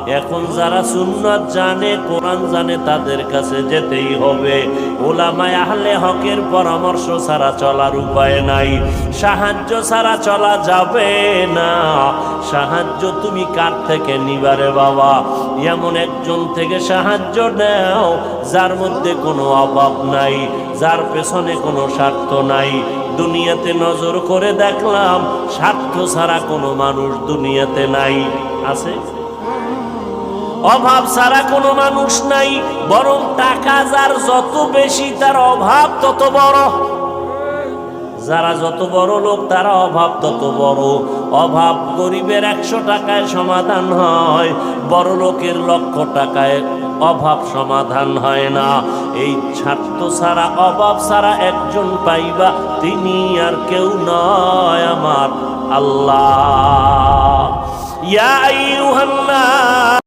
এখন যারা সুন্নাত জানে, কোরআন জানে, তাদের কাছে যেতেই হবে। উলামায়ে আহলে হকের পরামর্শ ছাড়া চলার উপায় নাই, সাহায্য ছাড়া চলা যাবে না। সাহায্য তুমি কার থেকে নিবারে বাবা? এমন একজন থেকে সাহায্য নাও যার মধ্যে কোনো অভাব নাই, যার পেছনে কোনো স্বার্থ নাই। দুনিয়াতে নজর করে দেখলাম স্বার্থ ছাড়া কোনো মানুষ দুনিয়াতে নাই। আছে? অভাব ছাড়া কোনো মানুষ নাই, বরং টাকা যার যত বেশি তার অভাব তত বড়। যারা যত বড় লোক তারা অভাব তত বড়। অভাব গরিবের 100 টাকায় সমাধান হয়, বড় লোকের 1,00,000 টাকায় অভাব সমাধান হয় না। এই স্বার্থ ছাড়া, অভাব ছাড়া একজন পাইবা, তিনি আর কেউ নয়, আমার আল্লাহ। ইয়া আইয়ুহান নাস